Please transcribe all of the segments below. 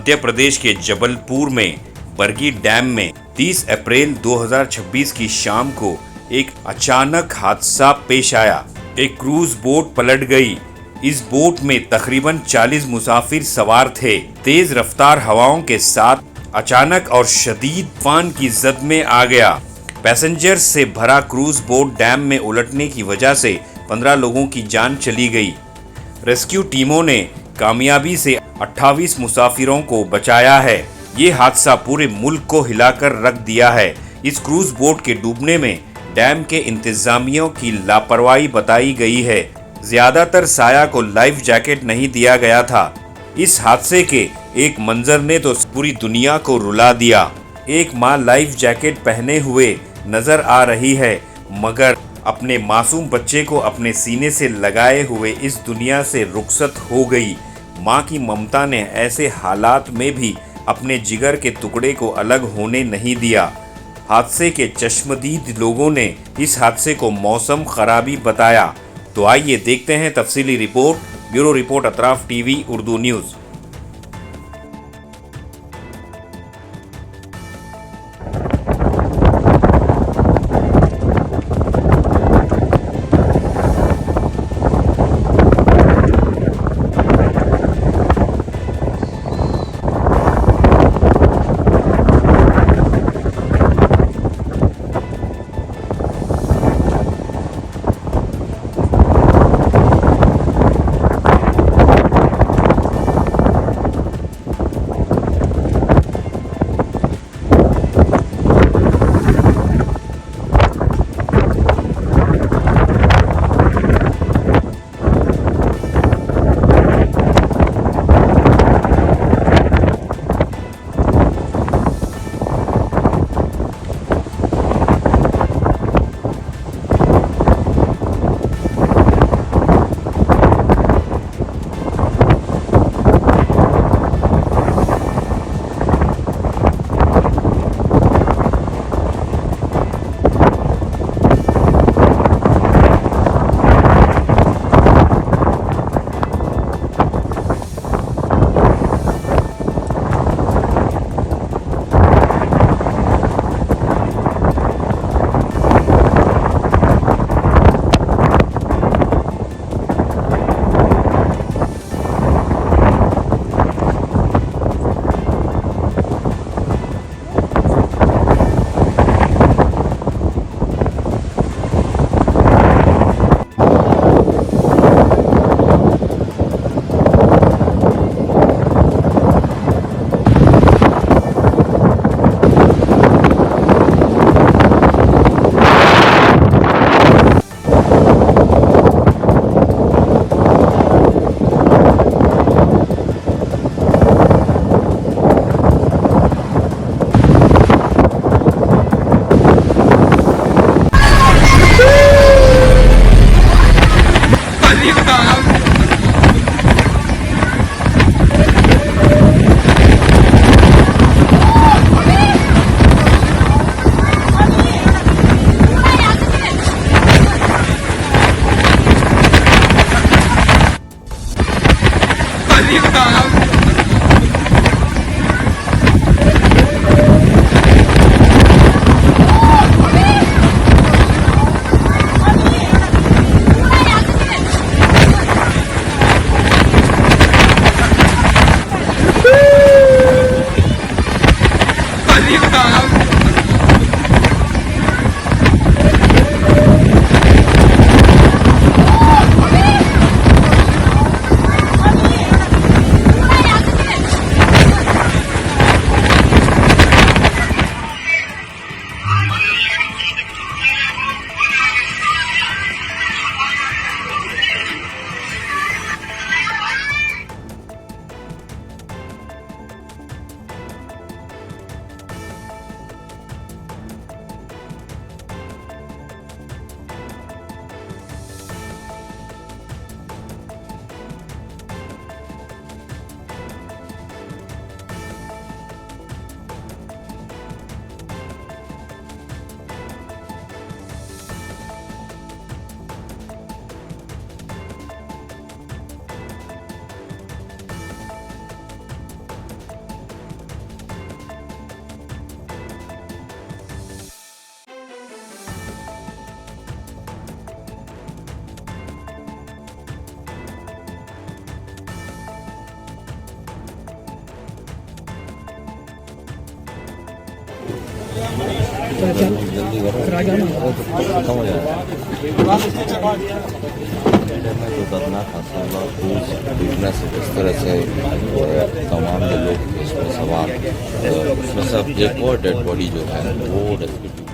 मध्य प्रदेश के जबलपुर में बरगी डैम में 30 अप्रैल 2026 की शाम को एक अचानक हादसा पेश आया। एक क्रूज बोट पलट गई। इस बोट में तकरीबन 40 मुसाफिर सवार थे। तेज रफ्तार हवाओं के साथ अचानक और शदीद तूफान की जद में आ गया। पैसेंजर से भरा क्रूज बोट डैम में उलटने की वजह से 15 लोगों की जान चली गई। रेस्क्यू टीमों ने कामयाबी से 28 मुसाफिरों को बचाया है। ये हादसा पूरे मुल्क को हिलाकर रख दिया है। इस क्रूज बोट के डूबने में डैम के इंतजामियों की लापरवाही बताई गई है। ज्यादातर साया को लाइफ जैकेट नहीं दिया गया था। इस हादसे के एक मंजर ने तो पूरी दुनिया को रुला दिया। एक माँ लाइफ जैकेट पहने हुए नजर आ रही है, मगर अपने मासूम बच्चे को अपने सीने से लगाए हुए इस दुनिया से रुखसत हो गई। माँ की ममता ने ऐसे हालात में भी अपने जिगर के टुकड़े को अलग होने नहीं दिया। हादसे के चश्मदीद लोगों ने इस हादसे को मौसम खराबी बताया। तो आइए देखते हैं तफसीली report. Bureau report Atraf TV Urdu news. जल्दी करो, खत्म हो जाएगा। तो दर्दनाक हादसा हुआ, क्रूज डूबने से इस तरह से तमाम जो लोग थे इसमें सवार, उसमें सब एक और डेड बॉडी जो है वो रेस्क्यू टीम।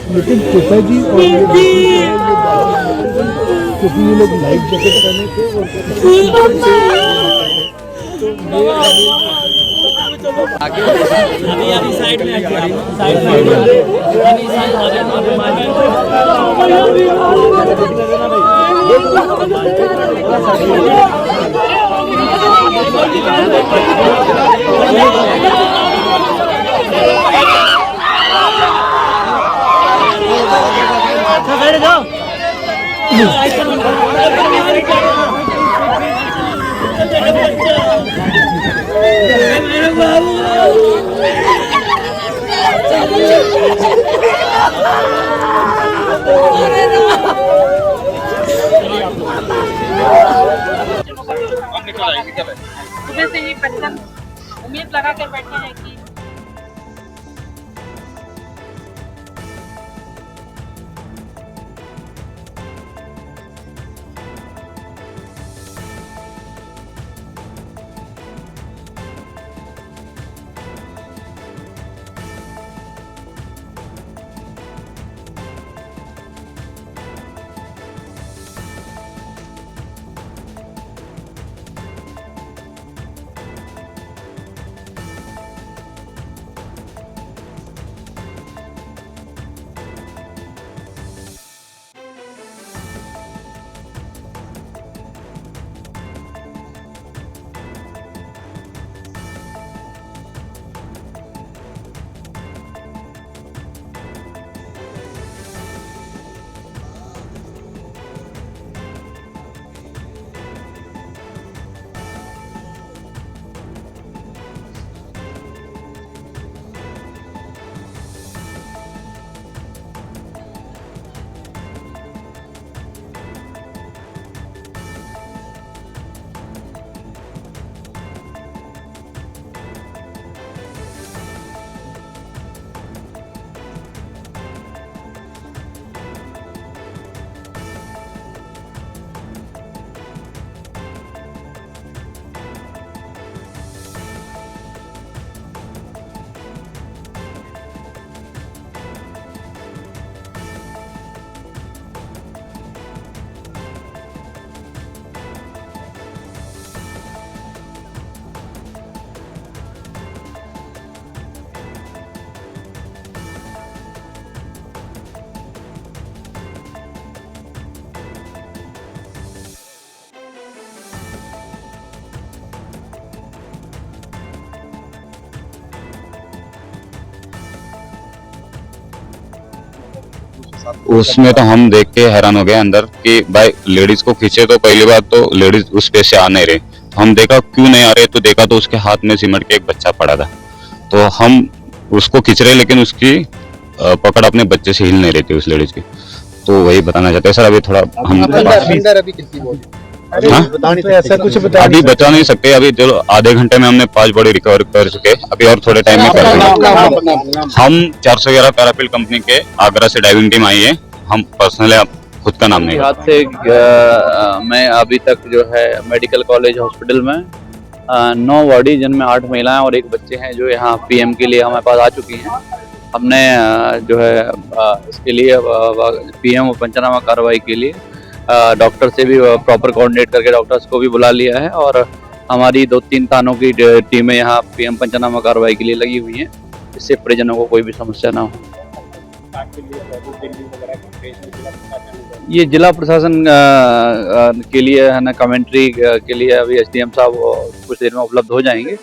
लेकिन पिताजी और क्योंकि ये लोग लाइफ जैकेट पहने थे और साइड में सुबह से ही बच्चन उम्मीद लगा कर बैठे हैं कि उसमें तो हम देख के हैरान हो गए अंदर कि भाई लेडीज को खींचे तो पहली बात तो लेडीज उस पे से आ नहीं रहे, तो हम देखा क्यों नहीं आ रहे, तो देखा तो उसके हाथ में सिमट के एक बच्चा पड़ा था, तो हम उसको खींच रहे लेकिन उसकी पकड़ अपने बच्चे से हिल नहीं रही थी उस लेडीज की। तो वही बताना चाहते हैं सर, अभी थोड़ा हम अभी बचा नहीं सकते, अभी चलो आधे घंटे में हमने 5 बॉडी रिकवर कर चुके, अभी और थोड़े टाइम में करेंगे। हम 411 पैराफील्ड कंपनी के आगरा से डाइविंग टीम आई है, हम पर्सनली खुद का नाम नहीं। हाथ से मैं अभी तक जो है मेडिकल कॉलेज हॉस्पिटल में 9 बॉडी जिनमें 8 महिलाएं और 1 बच्चे हैं जो यहाँ पीएम के लिए हमारे पास आ चुकी हैं। हमने जो है इसके लिए पीएम पंचनामा कार्रवाई के लिए डॉक्टर से भी प्रॉपर कोऑर्डिनेट करके डॉक्टर्स को भी बुला लिया है और हमारी 2-3 थानों की टीमें यहाँ पीएम पंचनामा कार्रवाई के लिए लगी हुई हैं, इससे परिजनों को कोई भी समस्या ना हो। ये जिला प्रशासन के लिए है ना, कमेंट्री के लिए अभी एसडीएम साहब कुछ देर में उपलब्ध हो जाएंगे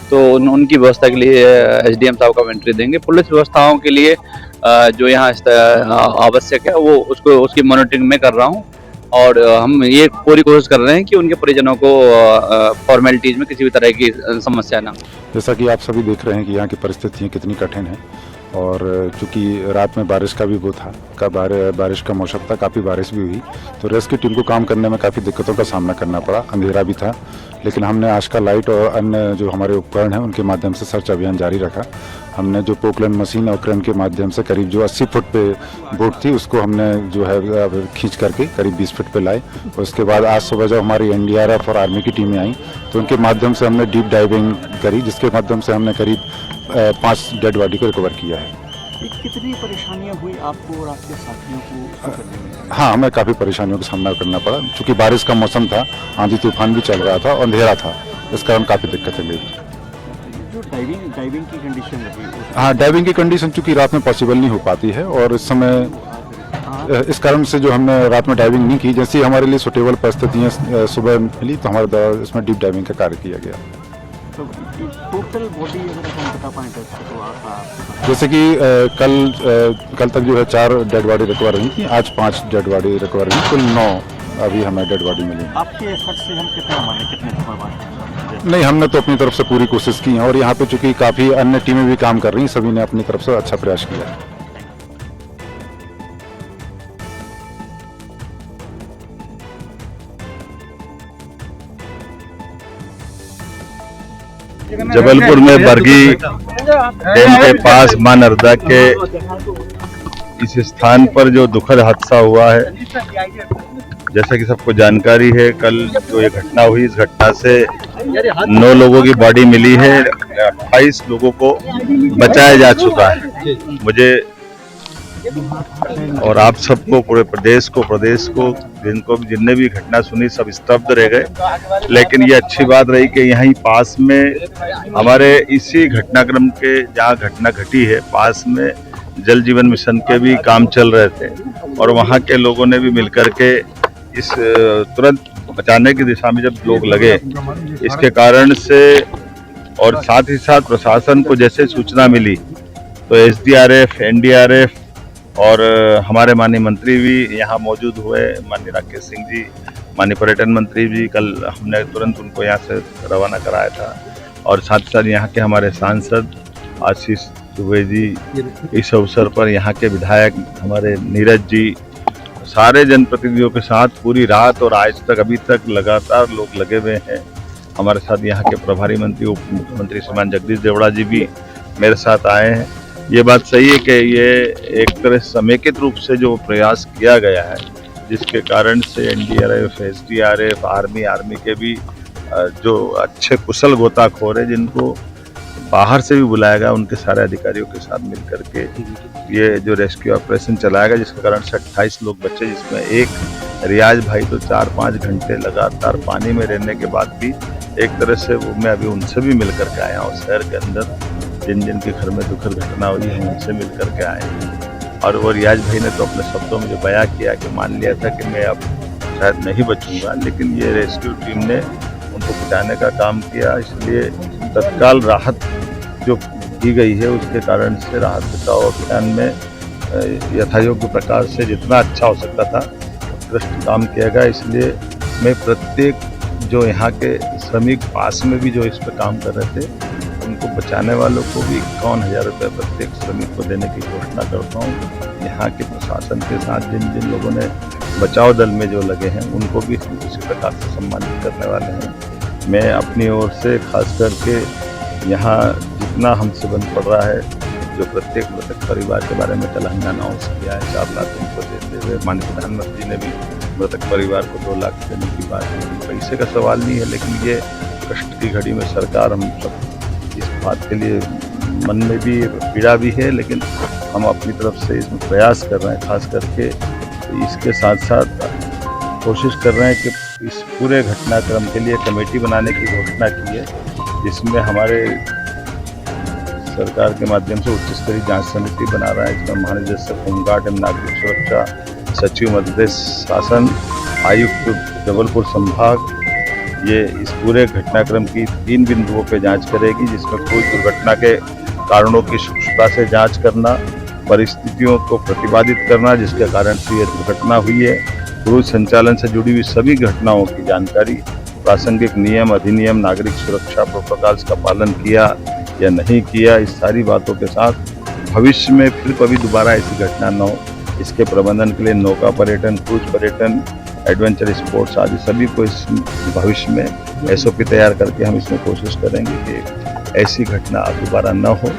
तो उनकी व्यवस्था के लिए एसडीएम साहब का एंट्री देंगे। पुलिस व्यवस्थाओं के लिए जो यहाँ आवश्यक है वो उसकी मॉनिटरिंग में कर रहा हूँ, और हम ये पूरी कोशिश कर रहे हैं कि उनके परिजनों को फॉर्मेलिटीज में किसी भी तरह की समस्या ना हो। जैसा कि आप सभी देख रहे हैं कि यहाँ की परिस्थितियाँ कितनी कठिन हैं, और चूंकि रात में बारिश का भी वो था, बारिश का मौसम था, काफ़ी बारिश भी हुई, तो रेस्क्यू टीम को काम करने में काफ़ी दिक्कतों का सामना करना पड़ा। अंधेरा भी था, लेकिन हमने आजकल लाइट और अन्य जो हमारे उपकरण हैं उनके माध्यम से सर्च अभियान जारी रखा। हमने जो पोकलैंड मशीन और क्रेन के माध्यम से करीब जो 80 फुट पे बोट थी उसको हमने जो है खींच करके करीब 20 फुट पे लाए, और उसके बाद आज सुबह जब हमारी एनडीआरएफ और आर्मी की टीमें आई तो उनके माध्यम से हमने डीप डाइविंग करी, जिसके माध्यम से हमने करीब 5 डेड बॉडी को रिकवर किया है। कितनी परेशानियां हुई आपको और आपके साथियों को करने में? हाँ, हमें काफ़ी परेशानियों का सामना करना पड़ा, क्योंकि बारिश का मौसम था, आंधी तूफान भी चल रहा था और अंधेरा था, इस कारण काफ़ी दिक्कतें हुई। जो डाइविंग की कंडीशन रही, हाँ, डाइविंग की कंडीशन चूंकि रात में पॉसिबल नहीं हो पाती है, और इस समय इस कारण से जो हमने रात में डाइविंग नहीं की, जैसे हमारे लिए सुटेबल परिस्थितियाँ सुबह मिली तो हमारे द्वारा इसमें डीप डाइविंग का कार्य किया गया। तो टोटल बॉडी अगर हम बता पाएँ तो आप जैसे कि कल तक जो है 4 डेड बॉडी रिकवर हुई थी, आज 5 डेड बॉडी रिकवर हुई, कुल 9 अभी हमें डेड बॉडी मिली। आपके एफर्ट से हम कितने दफा नहीं, हमने तो अपनी तरफ से पूरी कोशिश की है, और यहाँ पे चूंकि काफ़ी अन्य टीमें भी काम कर रही हैं, सभी ने अपनी तरफ से अच्छा प्रयास किया है। जबलपुर में बरगी डैम के पास मां नर्मदा के इस स्थान पर जो दुखद हादसा हुआ है, जैसा कि सबको जानकारी है, कल जो ये घटना हुई, इस घटना से 9 लोगों की बॉडी मिली है, 28 लोगों को बचाया जा चुका है। मुझे और आप सबको, पूरे प्रदेश को जिनने भी घटना सुनी सब स्तब्ध रह गए, लेकिन ये अच्छी बात रही कि यहीं पास में हमारे इसी घटनाक्रम के जहाँ घटना घटी है पास में जल जीवन मिशन के भी काम चल रहे थे, और वहाँ के लोगों ने भी मिलकर के इस तुरंत बचाने की दिशा में जब लोग लगे, इसके कारण से, और साथ ही साथ प्रशासन को जैसे सूचना मिली तो एसडीआरएफ, एनडीआरएफ और हमारे माननीय मंत्री भी यहाँ मौजूद हुए, माननीय राकेश सिंह जी, माननीय पर्यटन मंत्री जी, कल हमने तुरंत उनको यहाँ से रवाना कराया था, और साथ ही साथ यहाँ के हमारे सांसद आशीष दुबे जी, इस अवसर पर यहाँ के विधायक हमारे नीरज जी, सारे जनप्रतिनिधियों के साथ पूरी रात और आज तक अभी तक लगातार लोग लगे हुए हैं। हमारे साथ यहाँ के प्रभारी मंत्री उप मुख्यमंत्री श्रीमान जगदीश देवड़ा जी भी मेरे साथ आए हैं। ये बात सही है कि ये एक तरह समेकित रूप से जो प्रयास किया गया है, जिसके कारण से एनडीआरएफ, एसडीआरएफ, आर्मी के भी जो अच्छे कुशल गोताखोर है, जिनको बाहर से भी बुलाया गया, उनके सारे अधिकारियों के साथ मिलकर के ये जो रेस्क्यू ऑपरेशन चलाया गया, जिसके कारण से 28 लोग बचे, जिसमें एक रियाज भाई तो 4-5 घंटे लगातार पानी में रहने के बाद भी एक तरह से वो, मैं अभी उनसे भी मिल करके आया हूँ शहर के अंदर, जिन के घर में दुखद घटना हुई है उनसे मिल करके आए हैं। और वो रियाज भाई ने तो अपने शब्दों में जो बयां किया कि मान लिया था कि मैं अब शायद नहीं बचूंगा, लेकिन ये रेस्क्यू टीम ने उनको बचाने का काम किया, इसलिए तत्काल राहत जो की गई है उसके कारण से राहत बचाव अभियान में यथायोग्य प्रकार से जितना अच्छा हो सकता था उत्कृष्ट काम किया गया। इसलिए मैं प्रत्येक जो यहाँ के श्रमिक पास में भी जो इस पर काम कर रहे थे, उनको बचाने वालों को भी 51,000 रुपये प्रत्येक श्रमिक को देने की घोषणा करता हूँ। यहाँ के प्रशासन के साथ जिन लोगों ने बचाव दल में जो लगे हैं उनको भी इसी प्रकार से सम्मानित करने वाले हैं। मैं अपनी ओर से खास करके यहाँ जितना हमसे बन पड़ रहा है, जो प्रत्येक मृतक परिवार के बारे में कल हमने अनाउंस किया है 4 लाख उनको देते हुए, माननीय प्रधानमंत्री ने भी मृतक परिवार को 2 लाख देने की बात की। पैसे का सवाल नहीं है, लेकिन ये कष्ट की घड़ी में सरकार, हम सब इस बात के लिए मन में भी पीड़ा भी है, लेकिन हम अपनी तरफ से इसमें प्रयास कर रहे हैं। खास करके इसके साथ साथ कोशिश कर रहे हैं कि इस पूरे घटनाक्रम के लिए कमेटी बनाने की घोषणा की है, जिसमें हमारे सरकार के माध्यम से उच्च स्तरीय जांच समिति बना रहा है, इसमें महानिदेशक होमगार्ड एवं नागरिक सुरक्षा, सचिव मध्य प्रदेश शासन, आयुक्त जबलपुर संभाग ये इस पूरे घटनाक्रम की 3 बिंदुओं पे जांच करेगी, जिसमें कोई दुर्घटना के कारणों की सूक्ष्मता से जांच करना, परिस्थितियों को प्रतिपादित करना जिसके कारण से ये दुर्घटना हुई है, क्रूज संचालन से जुड़ी हुई सभी घटनाओं की जानकारी, प्रासंगिक नियम, अधिनियम, नागरिक सुरक्षा प्रोटोकॉल्स का पालन किया या नहीं किया, इस सारी बातों के साथ भविष्य में फिर कभी दोबारा ऐसी घटना न हो, इसके प्रबंधन के लिए नौका पर्यटन, क्रूज पर्यटन, एडवेंचर स्पोर्ट्स आदि सभी को इस भविष्य में SOP तैयार करके हम इसमें कोशिश करेंगे कि ऐसी घटना दोबारा न हो।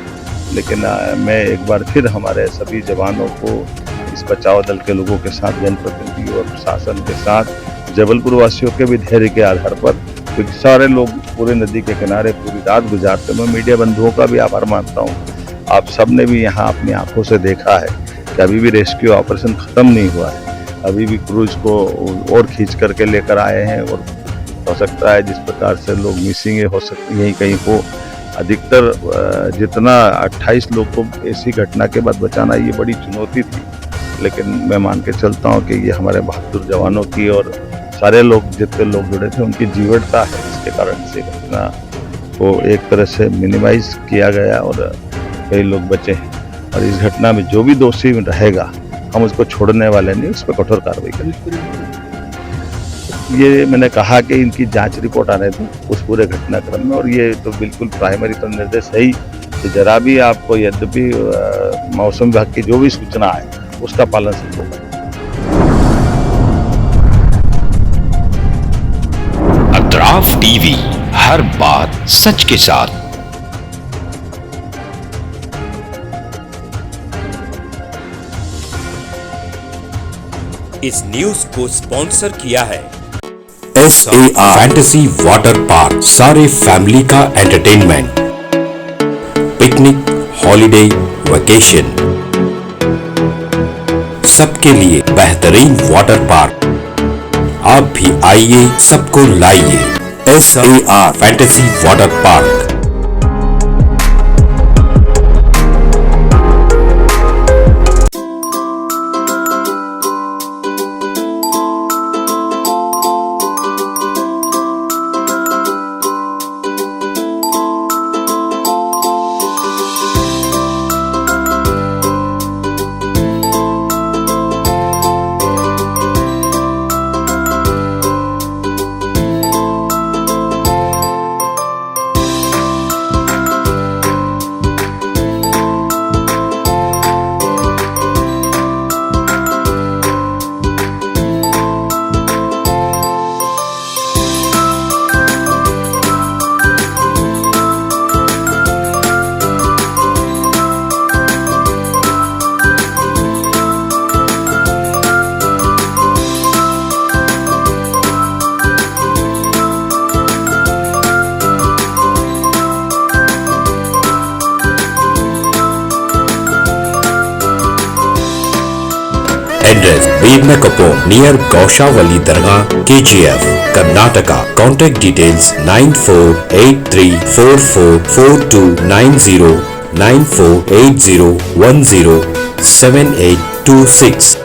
लेकिन मैं एक बार फिर हमारे सभी जवानों को, इस बचाव दल के लोगों के साथ, जनप्रतिनिधियों और प्रशासन के साथ, जबलपुर वासियों के भी धैर्य के आधार पर, क्योंकि सारे लोग पूरे नदी के किनारे पूरी रात गुजारते, मैं मीडिया बंधुओं का भी आभार मानता हूँ। आप सब ने भी यहाँ अपनी आंखों से देखा है कि अभी भी रेस्क्यू ऑपरेशन खत्म नहीं हुआ है, अभी भी क्रूज को और खींच करके लेकर आए हैं और हो सकता है जिस प्रकार से लोग मिसिंग हो सकती हैं कहीं को, अधिकतर जितना 28 लोग को ऐसी घटना के बाद बचाना ये बड़ी चुनौती थी, लेकिन मैं मान के चलता हूँ कि ये हमारे बहादुर जवानों की और सारे लोग, जितने लोग जुड़े थे, उनकी जीवटता है, जिसके कारण से घटना को एक तरह से मिनिमाइज किया गया और कई लोग बचे हैं। और इस घटना में जो भी दोषी रहेगा हम उसको छोड़ने वाले नहीं, उस पर कठोर कार्रवाई करेंगे। ये मैंने कहा कि इनकी जांच रिपोर्ट आने थी उस पूरे घटनाक्रम में, और ये तो बिल्कुल प्राइमरी तो निर्देश है ही कि जरा भी आपको, यद्यपि मौसम विभाग की जो भी सूचना है उसका पालन सिर्फ होगा। अतराफ टीवी, हर बात सच के साथ। इस न्यूज को स्पॉन्सर किया है SAR फैंटेसी वाटर पार्क, सारे फैमिली का एंटरटेनमेंट, पिकनिक, हॉलिडे, वेकेशन, सबके लिए बेहतरीन वाटर पार्क। आप भी आइए, सबको लाइए। SAR fantasy water park. Address Bednakapur near Gaushavali Dargah, KGF, Karnataka. Contact details 9483444290 9480107826.